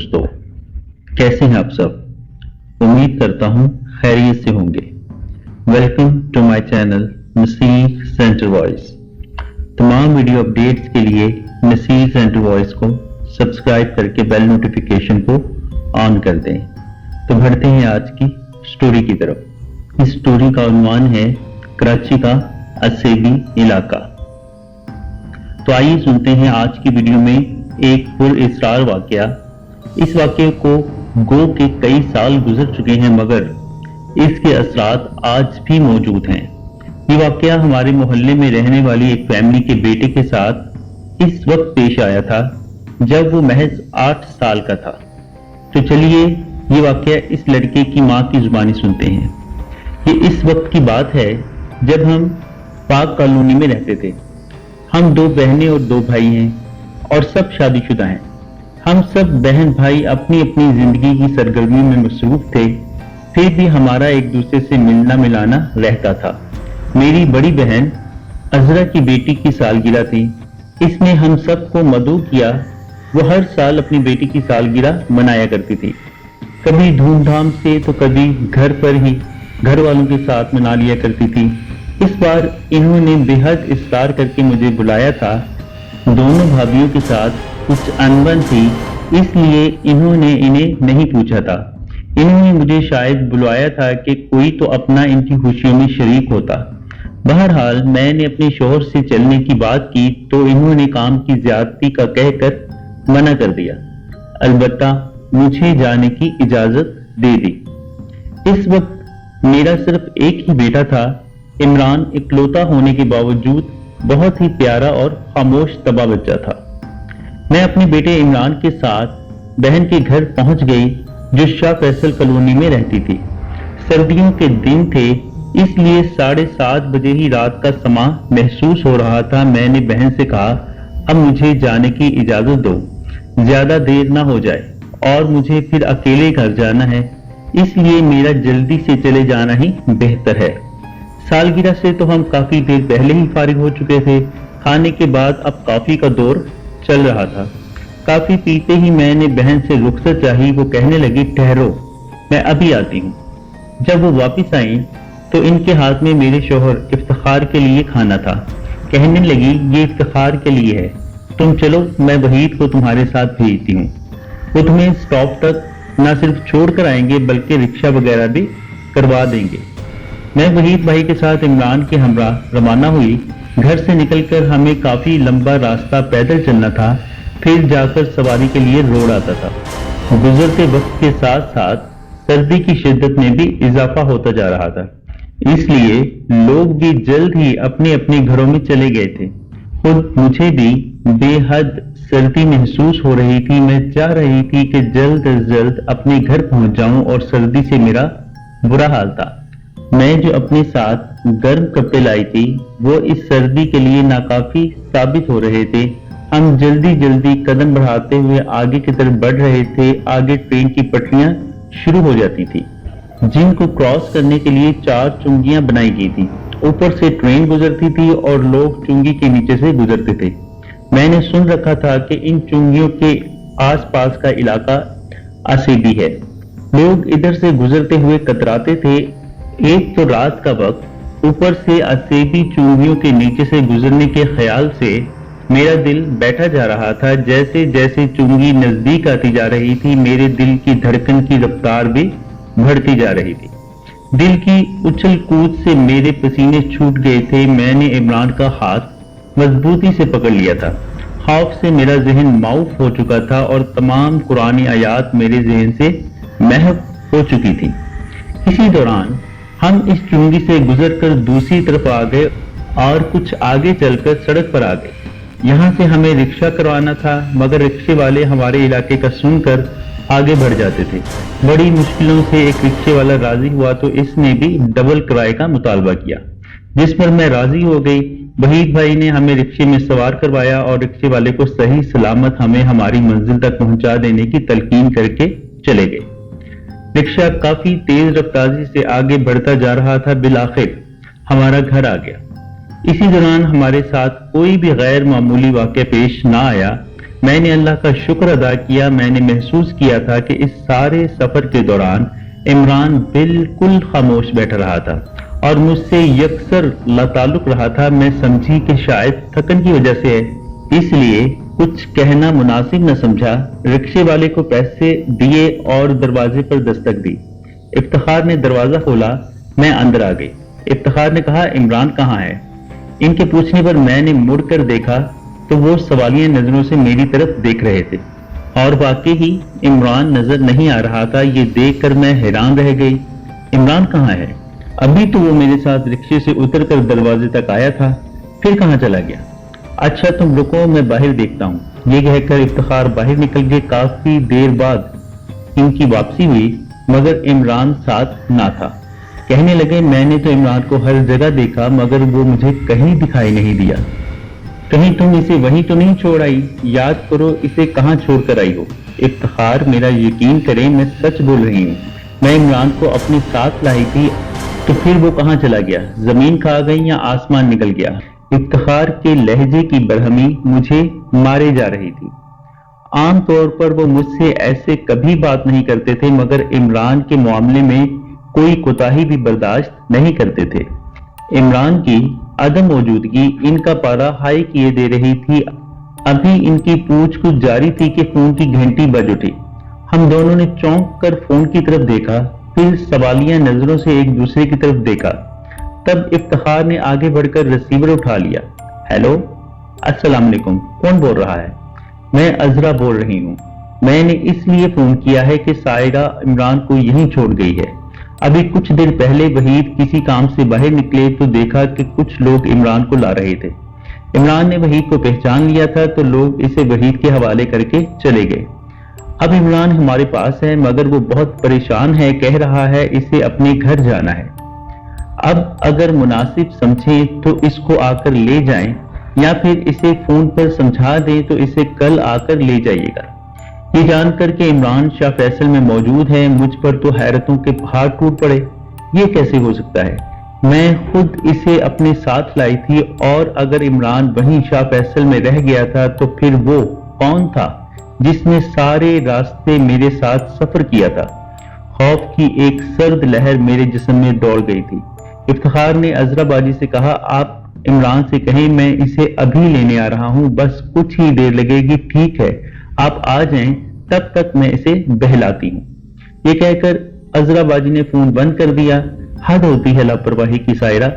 दोस्तों, कैसे हैं आप सब? उम्मीद करता हूं खैरियत से होंगे। Welcome to my channel Naseer centre voice. तमाम वीडियो अपडेट्स के लिए नसीर सेंटर वॉइस को सब्सक्राइब करके बेल नोटिफिकेशन को ऑन कर दें। तो बढ़ते हैं आज की स्टोरी की तरफ। इस स्टोरी का उन्वान है कराची का असेबी इलाका। तो आइए सुनते हैं आज की वीडियो में एक पुरअसरार वाकया। इस वाकये को गो के कई साल गुजर चुके हैं, मगर इसके असरात आज भी मौजूद हैं। ये वाकया हमारे मोहल्ले में रहने वाली एक फैमिली के बेटे के साथ इस वक्त पेश आया था जब वो महज 8 साल का था। तो चलिए ये वाकया इस लड़के की माँ की जुबानी सुनते हैं। ये इस वक्त की बात है जब हम पाक कॉलोनी में रहते थे। हम 2 बहनें और 2 भाई हैं और सब शादीशुदा हैं। हम सब बहन भाई अपनी अपनी जिंदगी की सरगर्मी में मसरूफ थे, फिर भी हमारा एक दूसरे से मिलना मिलाना रहता था। मेरी बड़ी बहन अजरा की बेटी की सालगिरह थी। इसने हम सबको मदऊ किया। वो हर साल अपनी बेटी की सालगिरह मनाया करती थी, कभी धूमधाम से तो कभी घर पर ही घर वालों के साथ मना लिया करती थी। इस बार इन्होंने बेहद इस्रार करके मुझे बुलाया था। दोनों भाभीयों के साथ कुछ अनबन थी, इसलिए इन्होंने इन्हें नहीं पूछा था। इन्होंने मुझे शायद बुलाया था कि कोई तो अपना इनकी खुशियों में शरीक होता। बहरहाल मैंने अपने शोहर से चलने की बात की तो इन्होंने काम की ज्यादती का कहकर मना कर दिया। अलबत्ता मुझे जाने की इजाजत दे दी। इस वक्त मेरा सिर्फ एक ही बेटा था। इमरान इकलौता होने के बावजूद बहुत ही प्यारा और खामोश तबा बच्चा था। मैं अपने बेटे इमरान के साथ बहन के घर पहुंच गई जो शाह फैसल कॉलोनी में रहती थी। सर्दियों के दिन थे, इसलिए 7:30 बजे ही रात का समा महसूस हो रहा था। मैंने बहन से कहा, अब मुझे जाने की इजाजत दो, ज्यादा देर ना हो जाए और मुझे फिर अकेले घर जाना है, इसलिए मेरा जल्दी से चले जाना ही बेहतर है। सालगिरह से तो हम काफी देर पहले ही फारिग हो चुके थे। खाने के बाद अब कॉफी का दौर चल रहा था। काफी पीते ही मैंने बहन से रुखसत चाही। वो कहने लगी, ठहरो, मैं अभी आती हूँ। जब वो वापस आई तो इनके हाथ में मेरे शोहर इफ्तिखार के लिए खाना था। कहने लगी, ये इफ्तिखार के लिए है, तुम चलो, मैं वहीद को तुम्हारे साथ भेजती हूँ। वो तुम्हें स्टॉप तक न सिर्फ छोड़ कर आएंगे बल्कि रिक्शा वगैरह भी करवा देंगे। मैं वहीद भाई के साथ इमरान के हमराह रवाना हुई। घर से निकलकर हमें काफी लंबा रास्ता पैदल चलना था, फिर जाकर सवारी के लिए रोड आता था। गुजरते वक्त के साथ साथ सर्दी की शिद्दत में भी इजाफा होता जा रहा था, इसलिए लोग भी जल्द ही अपने अपने घरों में चले गए थे। खुद मुझे भी बेहद सर्दी महसूस हो रही थी। मैं चाह रही थी कि जल्द अज जल्द अपने घर पहुंच जाऊं और सर्दी से मेरा बुरा हाल था। मैं जो अपने साथ गर्म कपड़े लाई थी वो इस सर्दी के लिए नाकाफी साबित हो रहे थे। हम जल्दी जल्दी कदम बढ़ाते हुए आगे की तरफ बढ़ रहे थे। आगे ट्रेन की पटरियां शुरू हो जाती थी, जिनको क्रॉस करने के लिए 4 चुंगियां बनाई गई थी। ऊपर से ट्रेन गुजरती थी और लोग चुंगी के नीचे से गुजरते थे। मैंने सुन रखा था कि इन चुंगियों के आसपास का इलाका असेबी है। लोग इधर से गुजरते हुए कतराते थे। एक तो रात का वक्त, ऊपर से असेबी चुंगियों के नीचे से गुजरने के ख्याल से मेरा दिल बैठा जा रहा था। जैसे जैसे चुंगी नजदीक आती जा रही थी, मेरे दिल की धड़कन की रफ्तार भी बढ़ती जा रही थी। दिल की उछल कूद से मेरे पसीने छूट गए थे। मैंने इमरान का हाथ मजबूती से पकड़ लिया था। खौफ से मेरा जहन माऊफ हो चुका था और तमाम कुरानी आयात मेरे जहन से महव हो चुकी थी। इसी दौरान हम इस चुंगी से गुजरकर दूसरी तरफ आ गए और कुछ आगे चलकर सड़क पर आ गए। यहाँ से हमें रिक्शा करवाना था, मगर रिक्शे वाले हमारे इलाके का सुनकर आगे बढ़ जाते थे। बड़ी मुश्किलों से एक रिक्शे वाला राजी हुआ तो इसने भी डबल किराए का मुतालबा किया, जिस पर मैं राजी हो गई। वहीद भाई ने हमें रिक्शे में सवार करवाया और रिक्शे वाले को सही सलामत हमें हमारी मंजिल तक पहुंचा देने की तलकीन करके चले गए। रिक्शा काफी तेज रफ्तारी से आगे बढ़ता जा रहा था। बिलाखिर हमारा घर आ गया। इसी दौरान हमारे साथ कोई भी गैर मामूली वाक़या पेश ना आया। میں نے اللہ کا شکر ادا کیا. میں نے محسوس کیا تھا کہ اس سارے سفر کے دوران عمران بالکل خاموش بیٹھا رہا تھا اور مجھ سے یکسر لاتعلق رہا تھا. میں سمجھی کہ شاید تھکن کی وجہ سے ہے، اس لیے کچھ کہنا مناسب نہ سمجھا. رکشے والے کو پیسے دیے اور دروازے پر دستک دی. افتخار نے دروازہ کھولا. میں اندر آ گئی. افتخار نے کہا عمران کہاں ہے؟ ان کے پوچھنے پر میں نے مڑ کر دیکھا تو وہ سوالیہ نظروں سے میری طرف دیکھ رہے تھے اور واقعی ہی عمران نظر نہیں آ رہا تھا. یہ دیکھ کر میں حیران رہ گئی. عمران کہاں ہے؟ ابھی تو وہ میرے ساتھ رکشے سے اتر کر دروازے تک آیا تھا، پھر کہاں چلا گیا؟ اچھا تم رکو، میں باہر دیکھتا ہوں. یہ کہہ کر افتخار باہر نکل گئے. کافی دیر بعد ان کی واپسی ہوئی مگر عمران ساتھ نہ تھا. کہنے لگے میں نے تو عمران کو ہر جگہ دیکھا مگر وہ مجھے کہیں دکھائی نہیں دیا. کہیں تم اسے وہیں تو نہیں چھوڑ آئی؟ یاد کرو اسے کہاں چھوڑ کر آئی ہو. افتخار میرا یقین کریں میں سچ بول رہی ہوں. میں عمران کو اپنے ساتھ لائی تھی. تو پھر وہ کہاں چلا گیا؟ زمین کھا گئی یا آسمان نکل گیا؟ افتخار کے لہجے کی برہمی مجھے مارے جا رہی تھی. عام طور پر وہ مجھ سے ایسے کبھی بات نہیں کرتے تھے مگر عمران کے معاملے میں کوئی کوتاہی بھی برداشت نہیں کرتے تھے. عمران کی عدم موجودگی ان کا پارا ہائی کیے دے رہی تھی. ابھی ان کی پوچھ کچھ جاری تھی کہ فون کی گھنٹی بج اٹھی. ہم دونوں نے چونک کر فون کی طرف دیکھا، پھر سوالیہ نظروں سے ایک دوسرے کی طرف دیکھا. تب افتخار نے آگے بڑھ کر ریسیور اٹھا لیا. ہیلو، السلام علیکم، کون بول رہا ہے؟ میں عذرا بول رہی ہوں. میں نے اس لیے فون کیا ہے کہ سائرہ عمران کو یہیں چھوڑ گئی ہے. ابھی کچھ دیر پہلے وحید کسی کام سے باہر نکلے تو دیکھا کہ کچھ لوگ عمران کو لا رہے تھے. عمران نے وحید کو پہچان لیا تھا تو لوگ اسے وحید کے حوالے کر کے چلے گئے. اب عمران ہمارے پاس ہے مگر وہ بہت پریشان ہے، کہہ رہا ہے اسے اپنے گھر جانا ہے. اب اگر مناسب سمجھیں تو اس کو آ کر لے جائیں یا پھر اسے فون پر سمجھا دیں تو اسے کل آ کر لے جائیے گا. یہ جان کر کہ عمران شاہ فیصل میں موجود ہے مجھ پر تو حیرتوں کے پہاڑ ٹوٹ پڑے. یہ کیسے ہو سکتا ہے؟ میں خود اسے اپنے ساتھ لائی تھی اور اگر عمران وہیں شاہ فیصل میں رہ گیا تھا تو پھر وہ کون تھا جس نے سارے راستے میرے ساتھ سفر کیا تھا؟ خوف کی ایک سرد لہر میرے جسم میں دوڑ گئی تھی. افتخار نے عذرا باجی سے کہا آپ عمران سے کہیں میں اسے ابھی لینے آ رہا ہوں، بس کچھ ہی دیر لگے گی. ٹھیک ہے آپ آ جائیں، تب تک میں اسے بہلاتی ہوں. یہ کہہ کر عذرا باجی نے فون بند کر دیا. حد ہوتی ہے لاپرواہی کی سائرہ،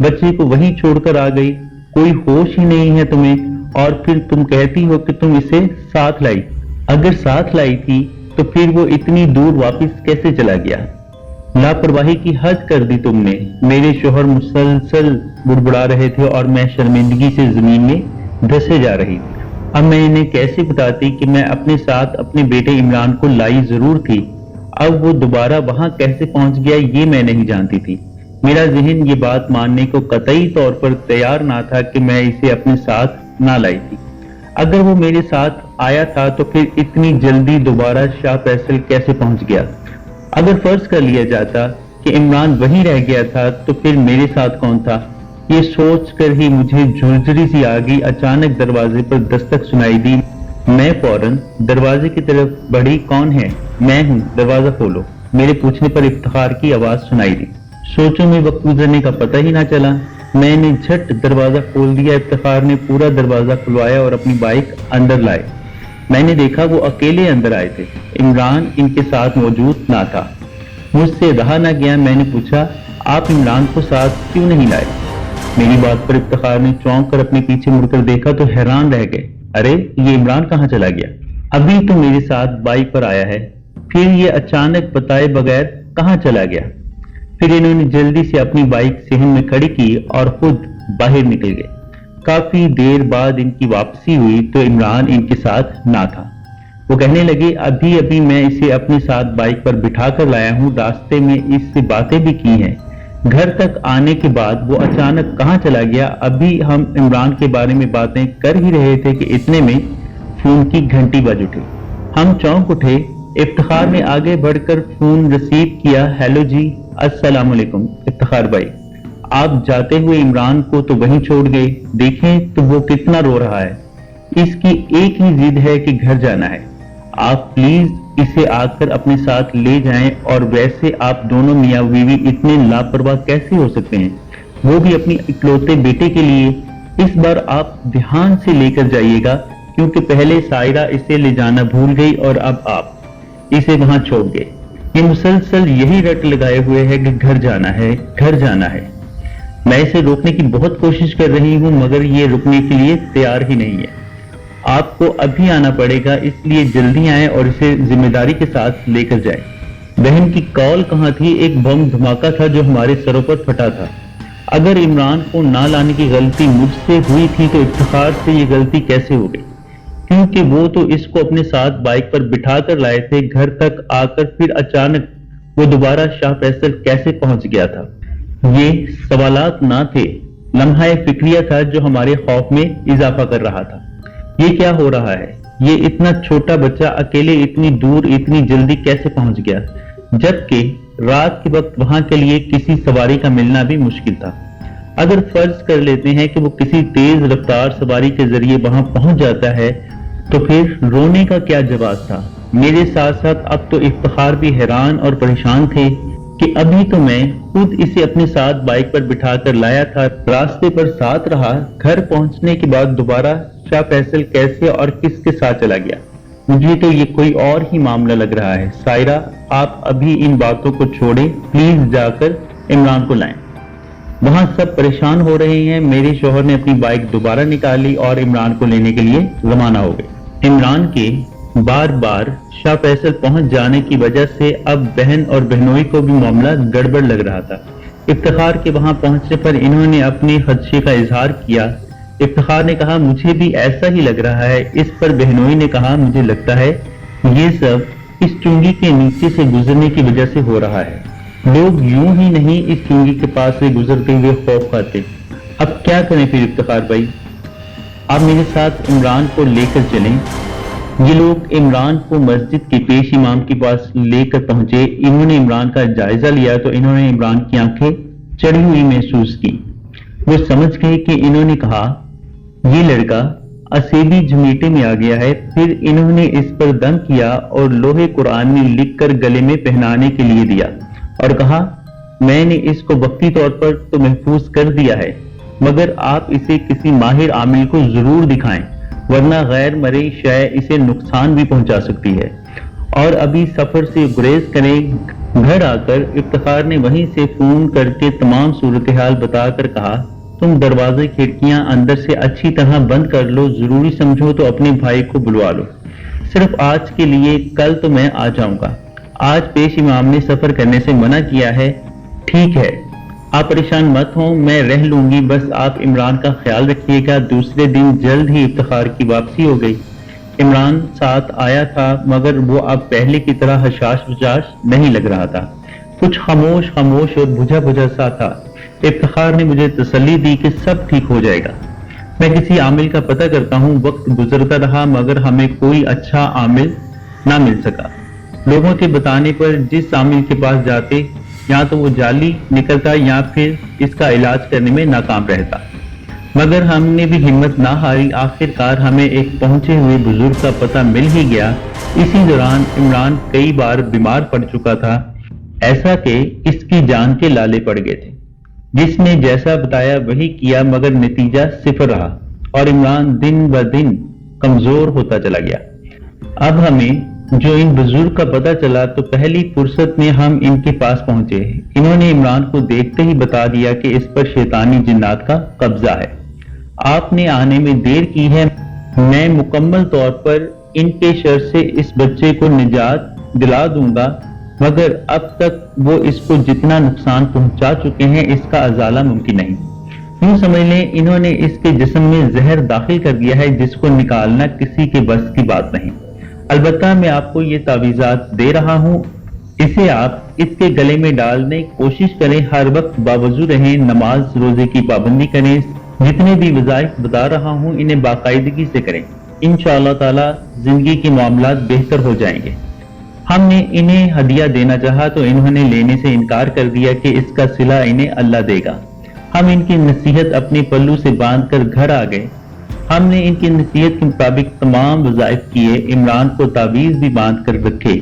بچے کو وہیں چھوڑ کر آ گئی. کوئی ہوش ہی نہیں ہے تمہیں اور پھر تم کہتی ہو کہ تم اسے ساتھ لائی. اگر ساتھ لائی تھی تو پھر وہ اتنی دور واپس کیسے چلا گیا؟ لاپرواہی کی حد کر دی تم نے. میرے شوہر مسلسل بڑبڑا رہے تھے اور میں شرمندگی سے زمین میں دھسے جا رہی تھی. اب میں انہیں کیسے بتاتی کہ میں اپنے ساتھ اپنے بیٹے عمران کو لائی ضرور تھی. اب وہ دوبارہ وہاں کیسے پہنچ گیا یہ میں نہیں جانتی تھی. میرا ذہن یہ بات ماننے کو قطعی طور پر تیار نہ تھا کہ میں اسے اپنے ساتھ نہ لائی تھی. اگر وہ میرے ساتھ آیا تھا تو پھر اتنی جلدی دوبارہ شاہ فیصل کیسے پہنچ گیا؟ اگر فرض کر لیا جاتا کہ عمران وہیں رہ گیا تھا تو پھر میرے ساتھ کون تھا؟ یہ سوچ کر ہی مجھے جھنجھری سی آ گئی. اچانک دروازے پر دستک سنائی دی. میں فوراً دروازے کی طرف بڑھی. کون ہے؟ میں ہوں، دروازہ کھولو. میرے پوچھنے پر افتخار کی آواز سنائی دی. سوچوں میں وقت گزرنے کا پتہ ہی نہ چلا. میں نے جھٹ دروازہ کھول دیا. افتخار نے پورا دروازہ کھلوایا اور اپنی بائک اندر لائے. میں نے دیکھا وہ اکیلے اندر آئے تھے. عمران ان کے ساتھ موجود نہ تھا. مجھ سے رہا نہ گیا. میں نے پوچھا آپ عمران کو ساتھ کیوں نہیں لائے؟ میری بات پر افتخار نے چونک کر اپنے پیچھے مڑ کر دیکھا تو حیران رہ گئے. ارے یہ عمران کہاں چلا گیا؟ ابھی تو میرے ساتھ بائک پر آیا ہے، پھر یہ اچانک بتائے بغیر کہاں چلا گیا؟ پھر انہوں نے جلدی سے اپنی بائک صحن میں کھڑی کی اور خود باہر نکل گئے. کافی دیر بعد ان کی واپسی ہوئی تو عمران ان کے ساتھ نہ تھا. وہ کہنے لگے ابھی ابھی میں اسے اپنے ساتھ بائک پر بٹھا کر لایا ہوں. راستے میں اس سے باتیں بھی کی ہیں. گھر تک آنے کے بعد وہ اچانک کہاں چلا گیا؟ ابھی ہم عمران کے بارے میں باتیں کر ہی رہے تھے کہ اتنے میں فون کی گھنٹی بج اٹھی. ہم چونک اٹھے. افتخار نے آگے بڑھ کر فون ریسیو کیا. ہیلو جی، السلام علیکم. افتخار بھائی آپ جاتے ہوئے عمران کو تو وہیں چھوڑ گئے، دیکھیں تو وہ کتنا رو رہا ہے. इसकी एक ही जिद है कि घर जाना है। आप प्लीज इसे आकर अपने साथ ले जाएं। और वैसे आप दोनों मियाँ बीवी इतने लापरवाह कैसे हो सकते हैं, वो भी अपनी इकलौते बेटे के लिए। इस बार आप ध्यान से लेकर जाइएगा, क्योंकि पहले सायरा इसे ले जाना भूल गई और अब आप इसे वहां छोड़ गए। ये मुसलसल यही रट लगाए हुए है कि घर जाना है, घर जाना है। मैं इसे रोकने की बहुत कोशिश कर रही हूँ, मगर ये रुकने के लिए तैयार ही नहीं है। आपको अभी आना पड़ेगा, इसलिए जल्दी आएं और इसे जिम्मेदारी के साथ लेकर जाएं। बहन की कॉल कहाँ थी? एक बम धमाका था जो हमारे सरों पर फटा था। अगर इमरान को ना लाने की गलती मुझसे हुई थी तो इफ्तिखार से ये गलती कैसे हो गई? क्योंकि वो तो इसको अपने साथ बाइक पर बिठा कर लाए थे। घर तक आकर फिर अचानक वो दोबारा शाह फैसल कैसे पहुंच गया था? ये सवालात ना थे, लम्हा फिक्रिया था जो हमारे खौफ में इजाफा कर रहा था। ये क्या हो रहा है? ये इतना छोटा बच्चा अकेले इतनी दूर इतनी जल्दी कैसे पहुंच गया, जबकि रात के वक्त वहां के लिए किसी सवारी का मिलना भी मुश्किल था। अगर फर्ज कर लेते हैं कि वो किसी तेज रफ्तार सवारी के जरिए वहां पहुंच जाता है, तो फिर रोने का क्या जवाब था? मेरे साथ साथ अब तो इफ्तिखार भी हैरान और परेशान थे कि अभी तो मैं खुद इसे अपने साथ बाइक पर बिठा कर लाया था, रास्ते पर साथ रहा, घर पहुंचने के बाद दोबारा शाह फैसल कैसे और किसके साथ चला गया? मुझे तो ये कोई और ही मामला लग रहा है। सायरा, आप अभी इन बातों को छोड़ें, प्लीज जाकर इमरान को लाएं। वहां सब परेशान हो रहे हैं। मेरे शौहर ने अपनी बाइक दोबारा निकाली और इमरान को लेने के लिए रवाना हो गए। इमरान के बार बार शाह फैसल पहुंच जाने की वजह से अब बहन और बहनोई को भी मामला गड़बड़ लग रहा था। इफ्तिखार के वहां पहुंचने पर इन्होंने अपने खदशे का इजहार किया। इफ्तिखार ने कहा, मुझे भी ऐसा ही लग रहा है। इस पर बहनोई ने कहा, मुझे लगता है ये सब इस चुंगी के नीचे से गुजरने की वजह से हो रहा है। लोग यूं ही नहीं इस चुंगी के पास से गुजरते हुए खौफ खाते। अब क्या करें फिर इफ्तिखार भाई? आप मेरे साथ इमरान को लेकर चलें। ये लोग इमरान को मस्जिद के पेश इमाम के पास लेकर पहुंचे। इन्होंने इमरान का जायजा लिया तो इन्होंने इमरान की आंखें चढ़ी हुई महसूस की। वो समझ गए कि इन्होंने कहा, ये लड़का असेबी झमीटे में आ गया है। फिर इन्होंने इस पर दम किया और लोहे कुरान में लिखकर गले में पहनाने के लिए दिया और कहा, मैंने इसको वक्ती तौर पर तो महफूज कर दिया है, मगर आप इसे किसी माहिर आमिल को जरूर दिखाएं, वरना गैर मरे शय इसे नुकसान भी पहुंचा सकती है। और अभी सफर से गुरेज करें। घर आकर इफ्तिखार ने वहीं से फोन करके तमाम सूरत हाल बताकर कहा, तुम दरवाजे खिड़कियां अंदर से अच्छी तरह बंद कर लो, जरूरी समझो तो अपने भाई को बुलवा लो। सिर्फ आज के लिए, कल तो मैं आ जाऊंगा। आज पेश इमाम ने सफर करने से मना किया है। ठीक है, आप परेशान मत हो, मैं रह लूंगी, बस आप इमरान का ख्याल रखिएगा। दूसरे दिन जल्द ही इफ्तिखार की वापसी हो गई। इमरान साथ आया था, मगर वो अब पहले की तरह हशाश वशाश नहीं लग रहा था। कुछ खामोश खामोश और बुझा बुझा सा था। इफ्तिखार ने मुझे तसल्ली दी कि सब ठीक हो जाएगा। मैं किसी आमिल का पता करता हूँ। वक्त गुजरता रहा मगर हमें कोई अच्छा आमिल ना मिल सका। लोगों के बताने पर जिस आमिल के पास जाते, या तो वो जाली निकलता या फिर इसका इलाज करने में नाकाम रहता। मगर हमने भी हिम्मत ना हारी। आखिरकार हमें एक पहुंचे हुए बुजुर्ग का पता मिल ही गया। इसी दौरान इमरान कई बार बीमार पड़ चुका था, ऐसा कि इसकी जान के लाले पड़ गए थे। जिसने जैसा बताया वही किया, मगर नतीजा सिफर रहा और इमरान दिन ब दिन कमजोर होता चला गया। अब हमें जो इन बुजुर्ग का पता चला तो पहली फुर्सत में हम इनके पास पहुंचे। इन्होंने इमरान को देखते ही बता दिया कि इस पर शैतानी जिन्नात का कब्जा है। आपने आने में देर की है। मैं मुकम्मल तौर पर इनके शर से इस बच्चे को निजात दिला दूंगा, मगर अब तक वो इसको जितना नुकसान पहुंचा चुके हैं इसका अजाला मुमकिन नहीं। यूं समझ लें, इन्होंने इसके जिस्म में जहर दाखिल कर दिया है, जिसको निकालना किसी के बस की बात नहीं। अलबत्ता मैं आपको ये तावीज़ात दे रहा हूँ, इसे आप इसके गले में डालने की कोशिश करें। हर वक्त बावजू रहें, नमाज रोजे की पाबंदी करें। जितने भी वज़ाइफ बता रहा हूँ इन्हें बाकायदगी से करें। इंशाअल्लाह ताला जिंदगी के मामलात बेहतर हो जाएंगे। हमने इन्हें हदिया देना चाहा तो इन्होंने लेने से इनकार कर दिया कि इसका सिला इन्हें अल्लाह देगा। हम इनकी नसीहत अपने पल्लू से बांधकर घर आ गए। ہم نے ان کی نصیحت کے مطابق تمام وظائف کیے، عمران کو تعویذ بھی باندھ کر رکھے،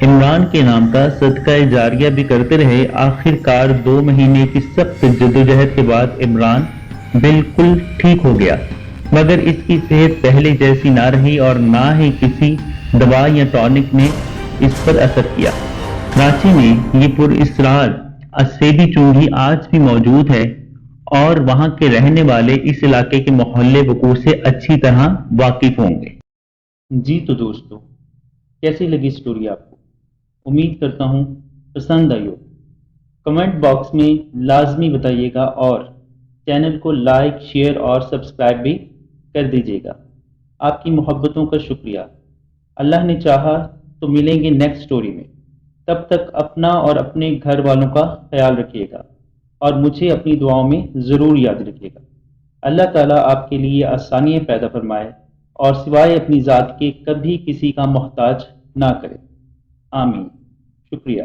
عمران کے نام کا صدقہ جاریہ بھی کرتے رہے۔ آخر کار 2 مہینے کی سخت جدوجہد کے بعد عمران بالکل ٹھیک ہو گیا، مگر اس کی صحت پہلے جیسی نہ رہی اور نہ ہی کسی دوا یا ٹونک نے اس پر اثر کیا۔ کراچی میں یہ پراسرار اسیبی چونگی آج بھی موجود ہے اور وہاں کے رہنے والے اس علاقے کے محلے وقوع سے اچھی طرح واقف ہوں گے۔ جی تو دوستو، کیسی لگی سٹوری آپ کو؟ امید کرتا ہوں پسند آئی ہو۔ کمنٹ باکس میں لازمی بتائیے گا اور چینل کو لائک، شیئر اور سبسکرائب بھی کر دیجیے گا۔ آپ کی محبتوں کا شکریہ۔ اللہ نے چاہا تو ملیں گے نیکسٹ سٹوری میں۔ تب تک اپنا اور اپنے گھر والوں کا خیال رکھیے گا اور مجھے اپنی دعاؤں میں ضرور یاد رکھیے گا۔ اللہ تعالیٰ آپ کے لیے آسانیاں پیدا فرمائے اور سوائے اپنی ذات کے کبھی کسی کا محتاج نہ کرے۔ آمین۔ شکریہ۔